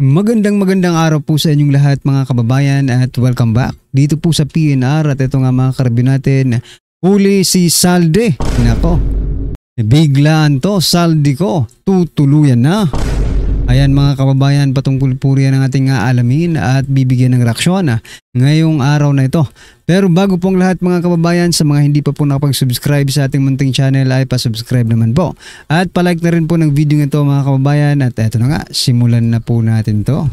Magandang araw po sa inyong lahat mga kababayan at welcome back dito po sa PNR at ito nga mga karabyo natin, huli si Salde. Nako, biglaan to, saldi ko, tutuluyan na. Ayan mga kababayan, patungkol po riyan ang ating alamin at bibigyan ng reaksyon ngayong araw na ito. Pero bago pong lahat mga kababayan, sa mga hindi pa po nakapag-subscribe sa ating munting channel ay pa-subscribe naman po. At palike na rin po ng video nito mga kababayan at eto na nga, simulan na po natin to.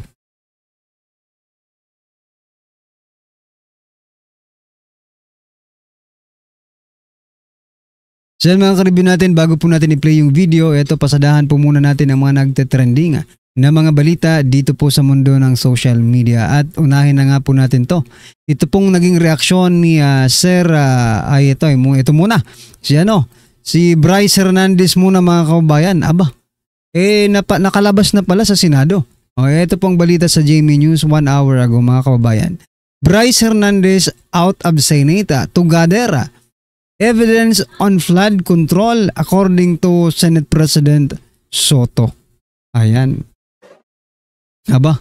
So mga karibyo natin, bago po natin i-play yung video, ito pasadahan po muna natin ang mga nagte-trending na mga balita dito po sa mundo ng social media. At unahin na nga po natin to. Ito pong naging reaksyon ni Sir, ito muna. Si Bryce Hernandez muna mga kababayan. Aba, nakalabas na pala sa Senado. Ito pong balita sa GMA News 1 hour ago mga kababayan. Bryce Hernandez out of Senate to gather evidence on flood control according to Senate President Soto. Ayan. Aba.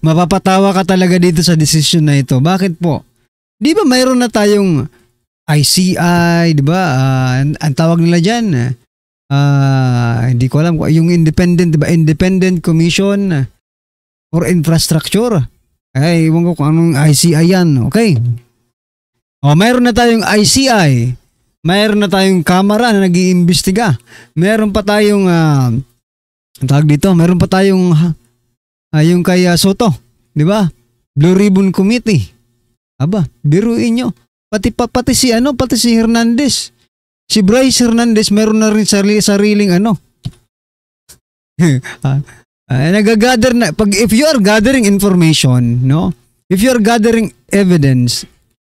Mapapatawa ka talaga dito sa decision na ito. Bakit po? Di ba mayroon na tayong ICI, di ba? Ang tawag nila diyan. Hindi ko alam yung independent, di ba? Independent Commission for Infrastructure. Ay, iwan ko kung anong ICI yan. Okay. Mayroon na tayong ICI, mayroon na tayong kamera na nag-iimbestiga, mayroon pa tayong, mayroon pa tayong, yung kay Soto, di ba? Blue Ribbon Committee. Aba, biruin nyo. Pati si Hernandez. Si Bryce Hernandez, mayroon na rin sariling nagagather na, if you are gathering information, no? If you are gathering evidence,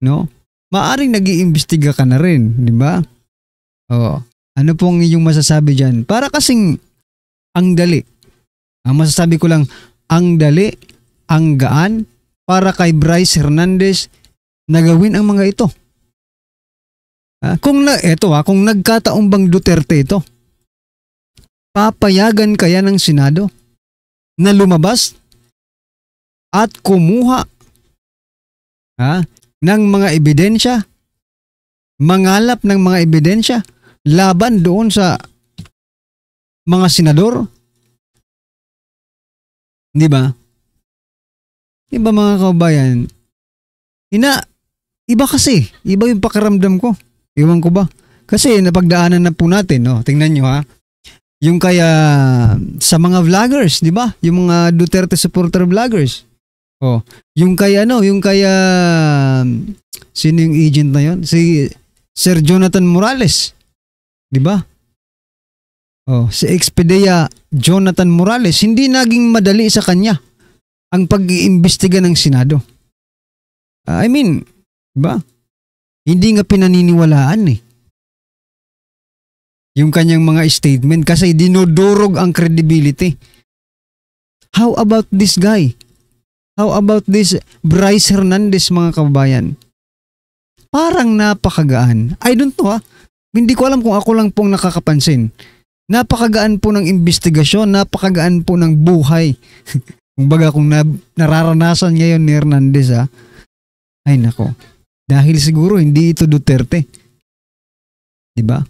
no? Maaring nag-iimbestiga ka na rin, di ba? Ano pong iyong masasabi dyan? Para kasing ang dali. Ang masasabi ko lang, ang dali, ang gaan, para kay Bryce Hernandez na gawin ang mga ito. Kung nagkataong bang Duterte ito, papayagan kaya ng Senado na lumabas at kumuha ng mga ebidensya, mangalap ng mga ebidensya laban doon sa mga senador? Di ba? Di ba mga kababayan? Iba kasi. Iba yung pakiramdam ko. Iwan ko ba? Kasi napagdaanan na po natin. No? Tingnan nyo yung kaya sa mga vloggers, di ba? Yung mga Duterte supporter vloggers. Yung kaya sino yung agent na yon? Si Sir Jonathan Morales. 'Di ba? Si Expedia Jonathan Morales, hindi naging madali sa kanya ang pag-iimbestiga ng Senado. 'Di ba? Hindi nga pinaniniwalaan yung kanyang mga statement kasi dinodurog ang credibility. How about this guy? How about this Bryce Hernandez mga kababayan? Parang napakagaan. I don't know Hindi ko alam kung ako lang pong nakakapansin. Napakagaan po ng investigasyon, napakagaan po ng buhay. Kumbaga kung nararanasan ngayon ni Hernandez ay nako. Dahil siguro hindi ito Duterte. Diba?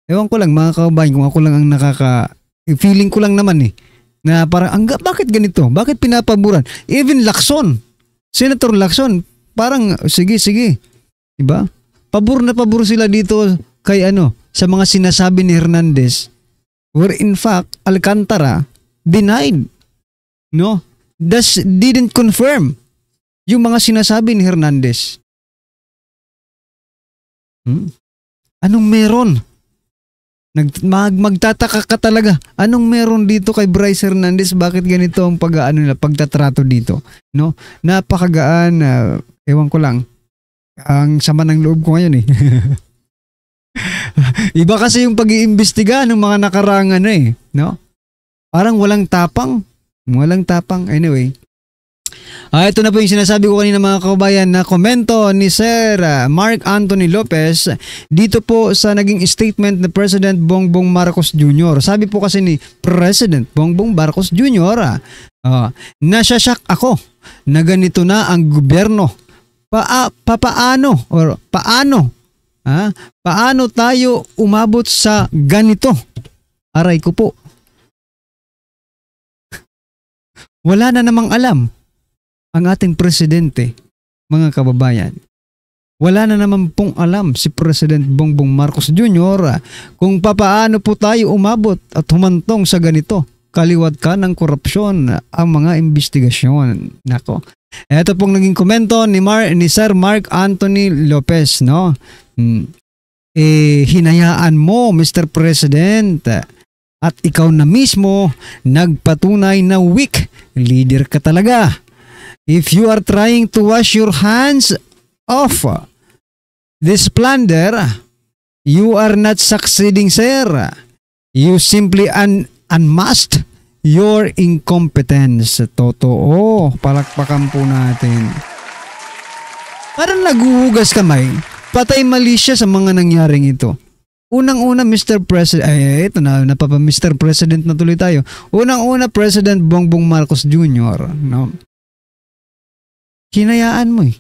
Ewan ko lang mga kababayan kung ako lang ang feeling ko lang naman na parang, bakit ganito? Bakit pinapaboran? Even Lacson, Senator Lacson, parang, sige. Diba? Pabor na pabor sila dito kay sa mga sinasabi ni Hernandez, where in fact, Alcantara denied. No? Didn't confirm yung mga sinasabi ni Hernandez. Anong meron? Magtataka ka talaga. Anong meron dito kay Bryce Hernandez? Bakit ganito ang pagtatrato dito? No? Napakagaan. Ewan ko lang. Ang sama ng loob ko ngayon Iba kasi yung pag-iimbestiga ng mga nakarangan no? Parang walang tapang. Anyway. Ito na po yung sinasabi ko kanina mga kababayan na komento ni Sir Mark Anthony Lopez dito po sa naging statement ni President Bongbong Marcos Jr. Sabi po kasi ni President Bongbong Marcos Jr. Nasasyak ako na ganito na ang gobyerno. Paano tayo umabot sa ganito? Aray ko po. Wala na namang alam ang ating presidente, mga kababayan. Wala na naman pong alam si President Bongbong Marcos Jr. kung papaano po tayo umabot at humantong sa ganito. Kaliwat ka ng korupsyon ang mga investigasyon. Nako. Ito pong naging komento ni Sir Mark Anthony Lopez, no? Hinayaan mo, Mr. President, at ikaw na mismo nagpatunay na weak. Leader ka talaga. If you are trying to wash your hands off this plunder, you are not succeeding, sir. You simply unmasked your incompetence. Totoo. Palakpakan po natin. Parang naguhugas kamay. Patay mali siya sa mga nangyaring ito. Unang-una, Mr. President, ito na, Mr. President na tuloy tayo. Unang-una, President Bongbong Marcos Jr., no? Hinayaan mo eh.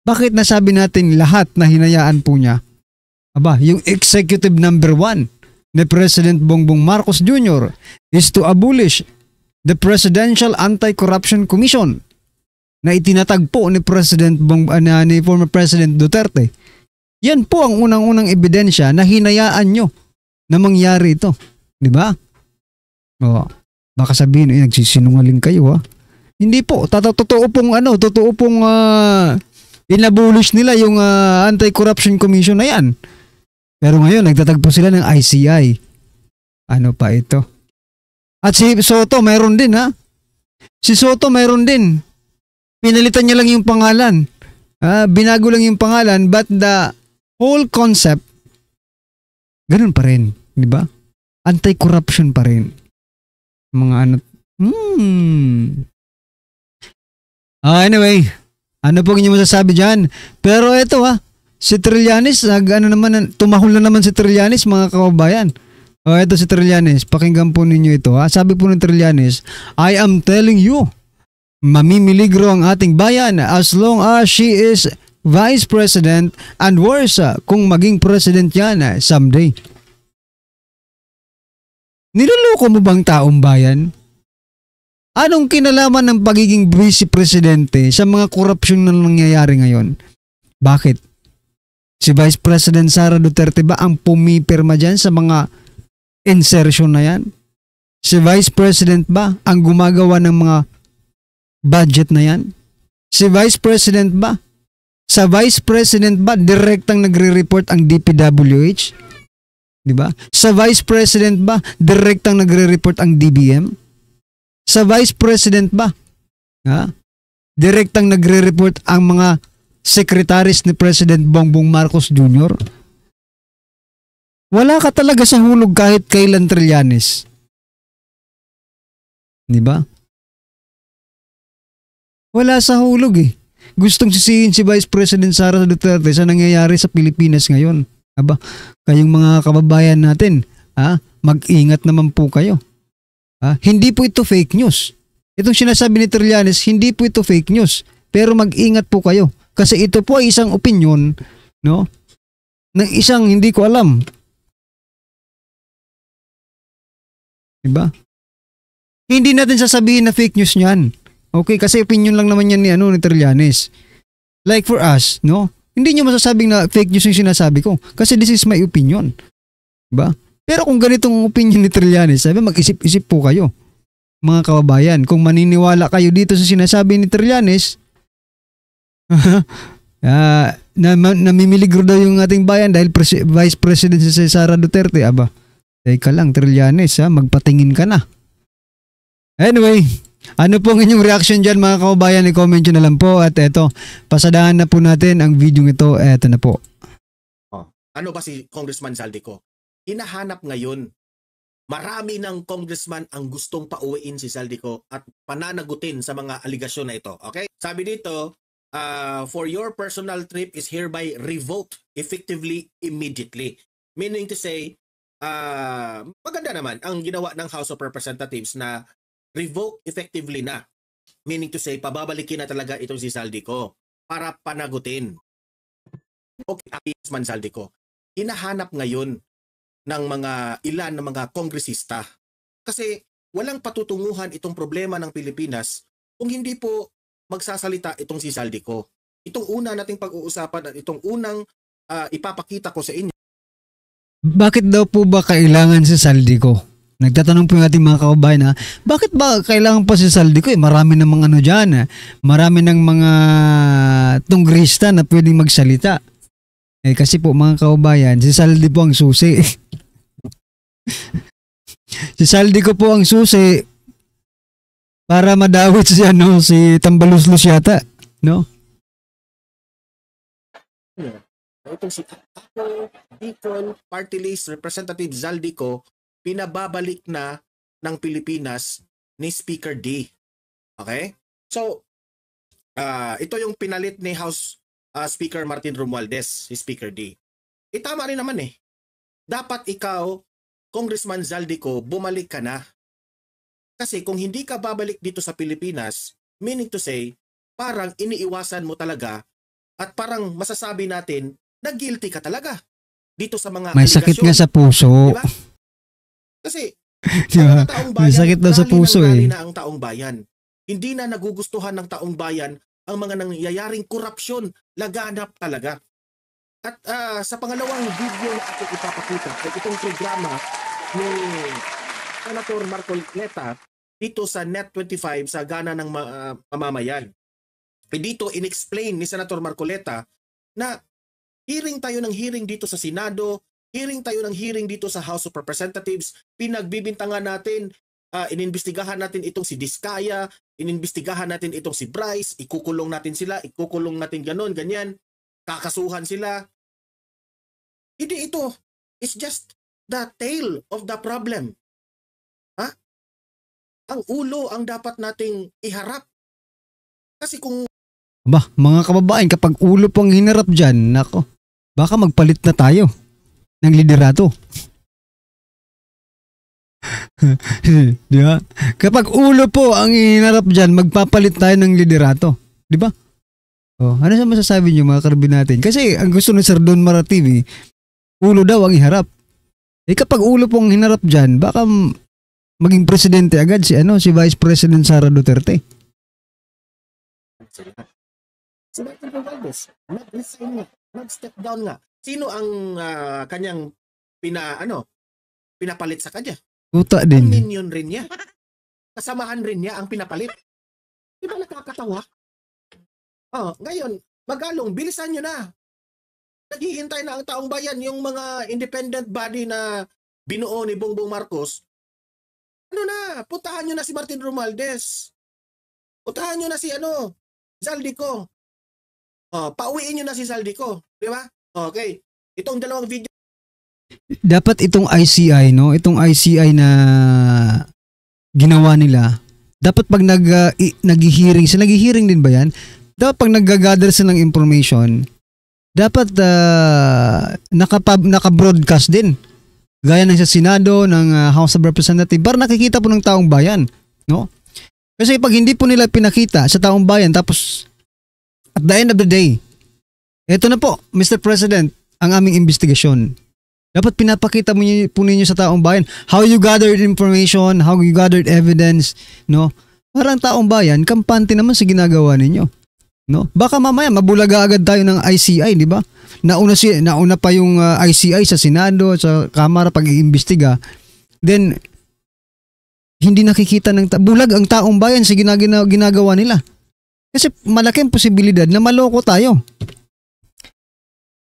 Bakit nasabi natin lahat na hinayaan po niya? Aba, yung executive number 1 ni President Bongbong Marcos Jr. is to abolish the Presidential Anti-Corruption Commission na itinatagpo ni ni former President Duterte. Yan po ang unang-unang ebidensya na hinayaan nyo na mangyari ito. Di ba? Baka sabihin, nagsisinungaling kayo ha. Hindi po, totoo pong inabolish nila yung Anti-Corruption Commission na yan. Pero ngayon, nagtatagpo sila ng ICI. Ano pa ito? At si Soto, mayroon din ha. Si Soto, mayroon din. Pinalitan niya lang yung pangalan. Binago lang yung pangalan, but the whole concept, ganun pa rin. Di ba? Anti-corruption pa rin. Mga ano. Anyway, ano pong inyo masasabi dyan? Pero ito si Trillanes, tumahol na naman si Trillanes, mga kababayan. Ito si Trillanes, pakinggan po ninyo ito. Sabi po ng Trillanes, I am telling you, mamimiligro ang ating bayan as long as she is Vice President and worse kung maging President yan someday. Niloloko mo bang taong bayan? Anong kinalaman ng pagiging Vice Presidente sa mga korupsyon na nangyayari ngayon? Bakit? Si Vice President Sara Duterte ba ang pumipirma dyan sa mga insertion na yan? Si Vice President ba ang gumagawa ng mga budget na yan? Si Vice President ba? Sa Vice President ba direktang nagre-report ang DPWH? Di ba? Sa Vice President ba direktang nagre-report ang DBM? Sa Vice President ba direktang nagre-report ang mga secretaries ni President Bongbong Marcos Jr.? Wala ka talaga sa hulog kahit kailan, Trillanes. Di ba? Wala sa hulog eh. Gustong sisihin si Vice President Sara Duterte sa nangyayari sa Pilipinas ngayon. Aba, kayong mga kababayan natin, mag-ingat naman po kayo. Hindi po ito fake news. Itong sinasabi ni Trillanes, hindi po ito fake news. Pero mag-ingat po kayo. Kasi ito po ay isang opinion, no? Ng isang hindi ko alam. Diba? Hindi natin sasabihin na fake news niyan. Okay, kasi opinion lang naman yan ni Trillanes. Like for us, no? Hindi nyo masasabing na fake news yung sinasabi ko. Kasi this is my opinion. Diba? Pero kung ganitong opinion ni Trillanes, sabi mag-isip-isip po kayo. Mga kababayan, kung maniniwala kayo dito sa sinasabi ni Trillanes, namimiligro daw yung ating bayan dahil Vice President si Sara Duterte. Aba, teka lang, Trillanes, magpatingin ka na. Anyway, ano pong inyong reaction dyan mga kababayan? I-comment nyo na lang po. At eto, pasadahan na po natin ang video ito. Eto na po. Ano ba si Congressman Zaldico? Hinahanap ngayon marami ng congressman ang gustong pauwiin si Zaldico at pananagutin sa mga aligasyon na ito. Okay? Sabi dito, for your personal trip is hereby revoked effectively immediately. Meaning to say, maganda naman ang ginawa ng House of Representatives na revoke effectively na. Meaning to say, pababalikin na talaga itong si Zaldico para panagutin. Okay, man Zaldico. Hinahanap ngayon ng ilan ng mga kongresista. Kasi walang patutunguhan itong problema ng Pilipinas kung hindi po magsasalita itong si Zaldico. Itong una nating pag-uusapan at itong unang ipapakita ko sa inyo. Bakit daw po ba kailangan si Zaldico? Nagtatanong po yung ating mga kababayan, bakit ba kailangan pa si Zaldico? Marami ng mga dyan. Marami ng mga tunggrista na pwedeng magsalita. Kasi po mga kababayan, si Zaldico po ang susi. Si Zaldico po ang susi para madawit si Tambaluslos yata, no? Itong si Ako Bicol Party List Representative Zaldico, pinababalik na ng Pilipinas ni Speaker D. Okay? So, ito yung pinalit ni House Speaker Martin Romualdez, si Speaker D. Tama rin naman eh. Dapat ikaw, Congressman Zaldico, bumalik ka na. Kasi kung hindi ka babalik dito sa Pilipinas, meaning to say, parang iniiwasan mo talaga at parang masasabi natin na guilty ka talaga dito sa mga may sakit nga sa puso. Diba? Kasi diba? Taong bayan, may sakit daw sa puso na ang taong bayan. Hindi na nagugustuhan ng taong bayan ang mga nangyayaring korupsyon. Laganap talaga. At sa pangalawang video na ako ipapakita ay itong programa ni Senator Marcoleta dito sa Net25 sa Gana ng Mamamayan. Dito in-explain ni Senator Marcoleta na hearing tayo ng hearing dito sa Senado, hearing tayo ng hearing dito sa House of Representatives, pinagbibintangan natin, inimbestigahan natin itong si Diskaya, inimbestigahan natin itong si Bryce, ikukulong natin sila, ikukulong natin ganon, ganyan, kakasuhan sila. Hindi ito. It's just the tail of the problem. Ang ulo ang dapat nating iharap. Kasi kung mga kababayan, kapag ulo pong hinarap dyan, nako, baka magpalit na tayo ng liderato. Di ba? Kapag ulo po ang hinarap dyan, magpapalit tayo ng liderato. Di ba? Ano sa masasabi niyo mga karbi natin? Kasi ang gusto ni Sir Don Mara TV, ulo daw ang iharap. Kapag ulo pong hinarap dyan, baka maging presidente agad si Vice President Sara Duterte. Si Martin Romualdez, nag-resign nga, nag-step down nga. Sino ang kanyang pinapalit sa kanya? Puta din. Minion rin niya. Kasamahan rin niya ang pinapalit. Di ba nakakatawa? Ngayon, magalong, bilisan nyo na. Naghihintay na ang taong bayan, yung mga independent body na binuo ni Bongbong Marcos. Puntahan nyo na si Martin Romualdez. Puntahan nyo na si Zaldico. Pauwiin nyo na si Zaldico. Di ba? Okay. Itong dalawang video. Dapat itong ICI, no? Itong ICI na ginawa nila, dapat pag nag-hearing sila, nag-hearing din ba yan? Dapat pag nag-gather sila ng information, dapat naka-broadcast din. Gaya ng sa Senado, ng House of Representatives, para nakikita po ng taong bayan, no? Kasi pag hindi po nila pinakita sa taong bayan, tapos at the end of the day, eto na po, Mr. President, ang aming investigasyon. Dapat pinapakita po ninyo sa taong bayan how you gathered information, how you gathered evidence, no? Parang taong bayan, kampante naman sa ginagawa ninyo, no? Baka mamaya mabulaga agad tayo ng ICI, di ba? Nauna pa yung ICI sa Senado, sa Kamara pag-iimbestiga. Then hindi nakikita ng bulag ang taong bayan sa ginagawa nila. Kasi malaking posibilidad na maloko tayo.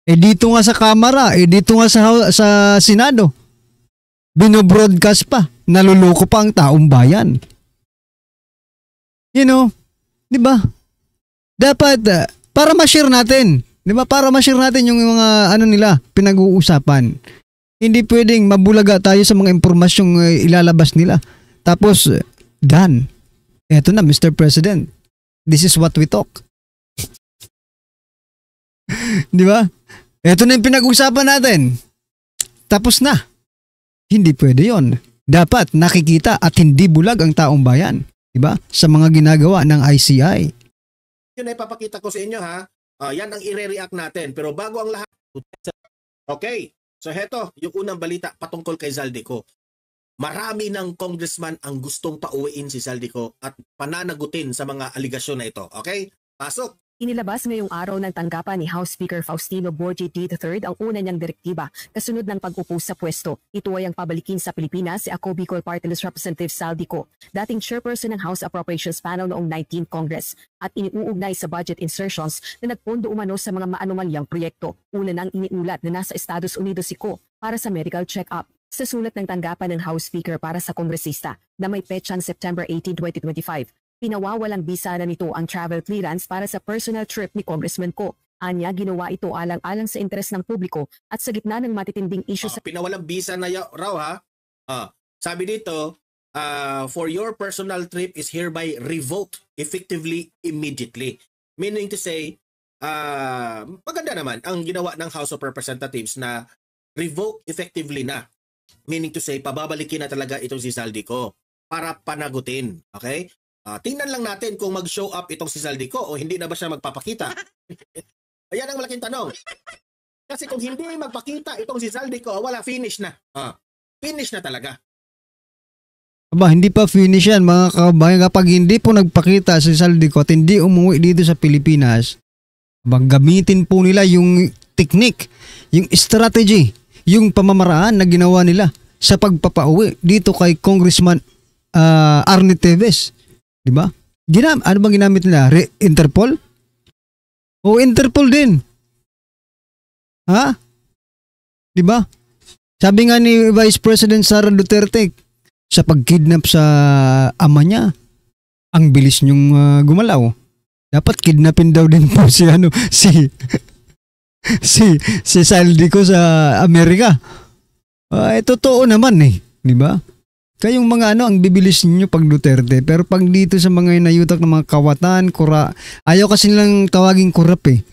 Dito nga sa Kamara, dito nga sa Senado, binobroadcast pa, naluloko pa ang taong bayan. You know, di ba? Dapat, para ma-share natin, di ba? Para ma-share natin yung mga nila, pinag-uusapan. Hindi pwedeng mabulaga tayo sa mga impormasyong ilalabas nila. Tapos, done. Eto na, Mr. President. This is what we talk. Di ba? Eto na yung pinag-usapan natin. Tapos na. Hindi pwede yon. Dapat nakikita at hindi bulag ang taong bayan. Di ba? Sa mga ginagawa ng ICI. Yun ay papakita ko sa inyo ha. Yan ang i-react natin. Pero bago ang lahat. Okay. So heto, yung unang balita patungkol kay Zaldico. Marami ng congressman ang gustong pauwiin si Zaldico at pananagutin sa mga aligasyon na ito. Okay? Pasok! Inilabas ngayong araw ng tanggapan ni House Speaker Faustino Borge III ang una niyang direktiba kasunod ng pag-upo sa pwesto. Ito ay ang pabalikin sa Pilipinas si Ako Bicol Party List Representative Zaldico, dating chairperson ng House Appropriations Panel noong 19th Congress, at iniuugnay sa budget insertions na nagpondo umano sa mga maanumalyang proyekto. Una nang iniulat na nasa Estados Unidos si Ko para sa medical check-up. Sa sulat ng tanggapan ng House Speaker para sa kongresista na may petsang September 18, 2025, pinawawalang bisa na nito ang travel clearance para sa personal trip ni Congressman Ko. Anya, ginawa ito alang-alang sa interes ng publiko at sa gitna ng matitinding issue sa... Pinawalang bisa na raw ha. Sabi dito, for your personal trip is hereby revoked effectively immediately. Meaning to say, maganda naman ang ginawa ng House of Representatives na revoke effectively na. Meaning to say, pababalikin na talaga itong si Zaldico para panagutin. Okay? Tingnan lang natin kung mag-show up itong si Zaldico o hindi na ba siya magpapakita. Ayan ang malaking tanong. Kasi kung hindi magpakita itong si Zaldico, wala, finish na. Finish na talaga. Aba, hindi pa finish yan mga kabayan. Kapag hindi po nagpakita si Zaldico at hindi umuwi dito sa Pilipinas, gamitin po nila yung technique, yung strategy, yung pamamaraan na ginawa nila sa pagpapauwi dito kay Congressman Arnie Teves. Diba? Ano bang ginamit nila? Interpol? O Interpol din. Ha? Diba? Sabi nga ni Vice President Sara Duterte, sa pagkidnap sa ama niya, ang bilis niyong gumalaw. Dapat kidnapin daw din po si Zaldico sa Amerika. Totoo naman eh. Diba? Kayong mga ang bibilis niyo pag Duterte, pero pag dito sa mga inayutak ng mga kawatan, ayaw kasi nilang tawaging kurap eh.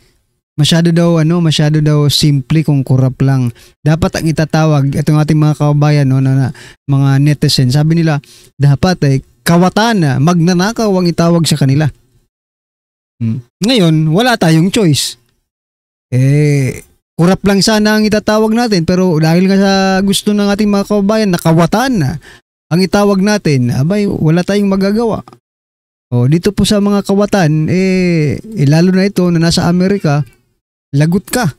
Masyado daw simple kung kurap lang. Dapat ang itatawag, itong ating mga kababayan, na mga netizen, sabi nila, dapat kawatan, magnanakaw ang itawag sa kanila. Ngayon, wala tayong choice. Kurap lang sana ang itatawag natin, pero dahil nga sa gusto ng ating mga kababayan na kawatan ang itawag natin, wala tayong magagawa. Dito po sa mga kawatan, lalo na ito na nasa Amerika, lagot ka.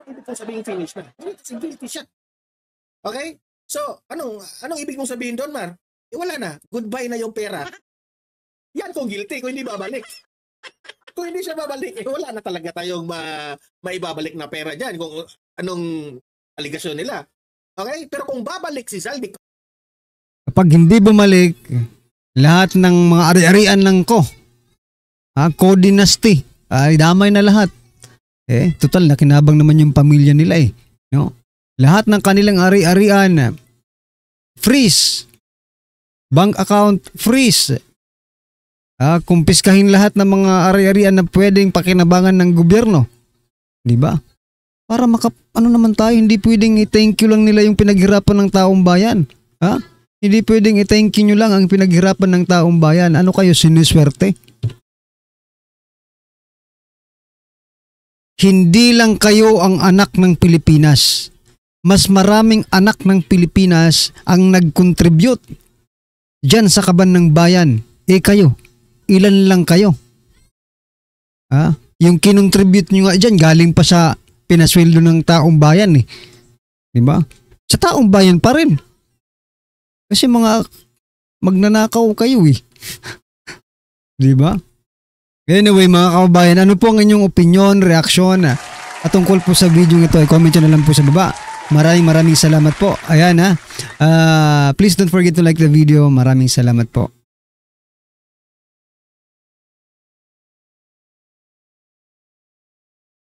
Hindi po sabihin finish na. Guilty siya. Okay? So, anong ibig mong sabihin doon, Mar? Wala na. Goodbye na yung pera. Yan kung guilty, kung hindi babalik. Kung hindi siya babalik, wala na talaga tayong maibabalik na pera dyan. Kung anong aligasyon nila. Okay? Pero kung babalik si Zaldico, kapag hindi bumalik, lahat ng mga ari-arian ng Ko dynasty, ay damay na lahat. Total, nakinabang naman yung pamilya nila no? Lahat ng kanilang ari-arian, freeze. Bank account, freeze. Kumpiskahin lahat ng mga ari-arian na pwedeng pakinabangan ng gobyerno. Di ba? Para naman tayo, hindi pwedeng i-thank you lang nila yung pinaghirapan ng taong bayan. Hindi pwedeng i-thank you nyo lang ang pinaghirapan ng taong bayan. Ano kayo, siniswerte? Hindi lang kayo ang anak ng Pilipinas. Mas maraming anak ng Pilipinas ang nag-contribute dyan sa kaban ng bayan. Kayo, ilan lang kayo? Yung kinontribute nyo nga dyan, galing pa sa pinasweldo ng taong bayan Diba? Sa taong bayan pa rin. Kasi magnanakaw kayo Diba? Anyway mga kababayan, ano po ang inyong opinion, reaksyon tungkol po sa video ito? Comment nyo na lang po sa baba. Maraming salamat po. Ayan please don't forget to like the video. Maraming salamat po.